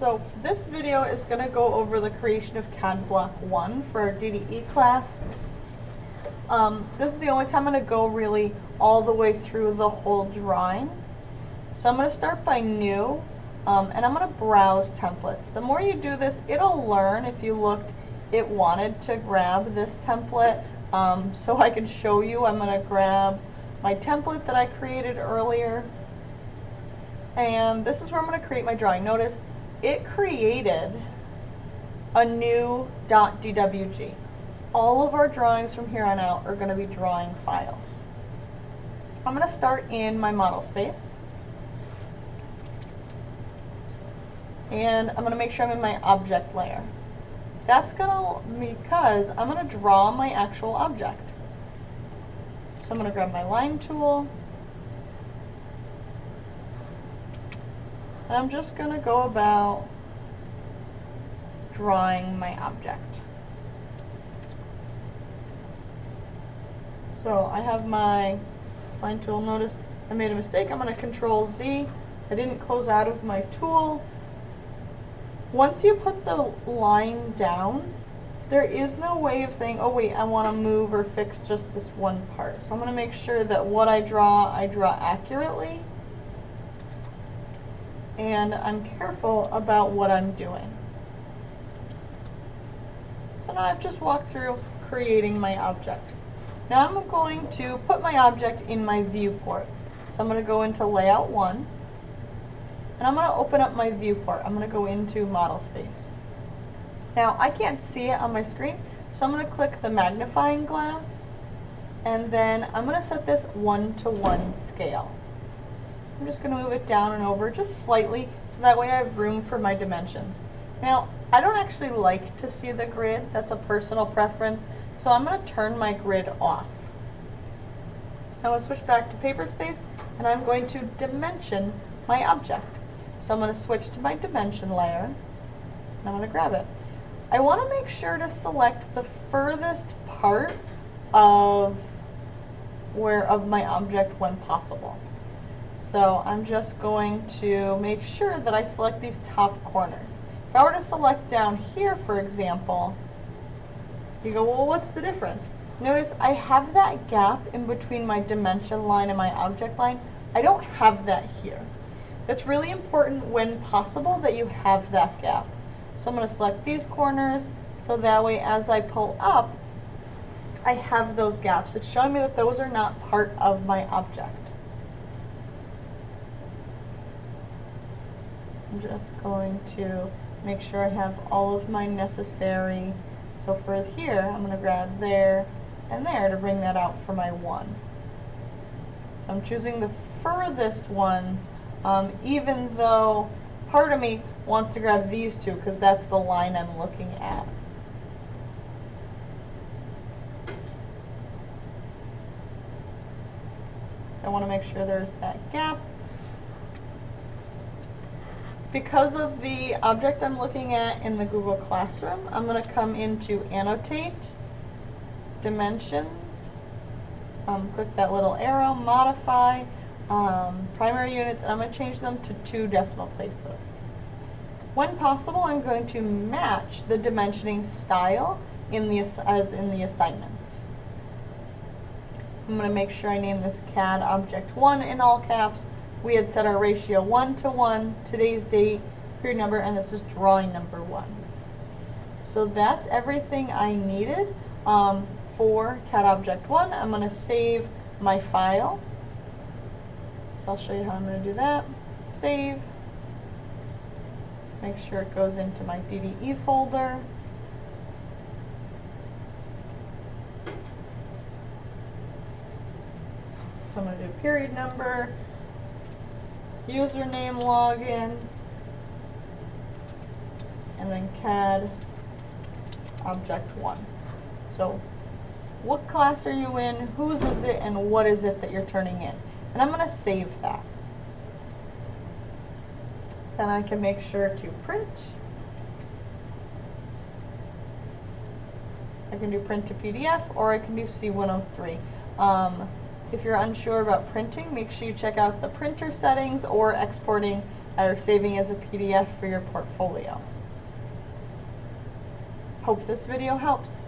So this video is going to go over the creation of CAD Block 1 for our DDE class. This is the only time I'm going to go really all the way through the whole drawing. So I'm going to start by new, and I'm going to browse templates. The more you do this, it'll learn. If you looked, it wanted to grab this template. So I can show you, I'm going to grab my template that I created earlier. And this is where I'm going to create my drawing. Notice it created a new .dwg. All of our drawings from here on out are going to be drawing files. I'm going to start in my model space. And I'm going to make sure I'm in my object layer. That's because I'm going to draw my actual object. So I'm going to grab my line tool. And I'm just going to go about drawing my object. So I have my line tool. Notice I made a mistake. I'm going to Control Z. I didn't close out of my tool. Once you put the line down, there is no way of saying, oh wait, I want to move or fix just this one part. So I'm going to make sure that what I draw accurately. And I'm careful about what I'm doing. So now I've just walked through creating my object. Now I'm going to put my object in my viewport. So I'm going to go into Layout 1, and I'm going to open up my viewport. I'm going to go into Model Space. Now I can't see it on my screen, so I'm going to click the magnifying glass, and then I'm going to set this 1:1 scale. I'm just going to move it down and over just slightly, so that way I have room for my dimensions. Now, I don't actually like to see the grid. That's a personal preference. So I'm going to turn my grid off. I'm going to switch back to paper space, and I'm going to dimension my object. So I'm going to switch to my dimension layer, and I'm going to grab it. I want to make sure to select the furthest part of my object when possible. So I'm just going to make sure that I select these top corners. If I were to select down here, for example, you go, well, what's the difference? Notice I have that gap in between my dimension line and my object line. I don't have that here. It's really important when possible that you have that gap. So I'm going to select these corners, so that way as I pull up, I have those gaps. It's showing me that those are not part of my object. I'm just going to make sure I have all of my necessary. So for here, I'm going to grab there and there to bring that out for my 1. So I'm choosing the furthest ones, even though part of me wants to grab these two because that's the line I'm looking at. So I want to make sure there's that gap. Because of the object I'm looking at in the Google Classroom, I'm going to come into Annotate, Dimensions, click that little arrow, Modify, Primary Units, and I'm going to change them to 2 decimal places. When possible, I'm going to match the dimensioning style as in the assignments. I'm going to make sure I name this CAD Object 1 in all caps. We had set our ratio 1:1, today's date, period number, and this is drawing number 1. So that's everything I needed for CAD Object 1. I'm going to save my file. So I'll show you how I'm going to do that. Save. Make sure it goes into my DDE folder. So I'm going to do period number, username, login, and then CAD Object 1. So what class are you in, whose is it, and what is it that you're turning in? And I'm going to save that. Then I can make sure to print. I can do print to PDF, or I can do C103. If you're unsure about printing, make sure you check out the printer settings or exporting or saving as a PDF for your portfolio. Hope this video helps.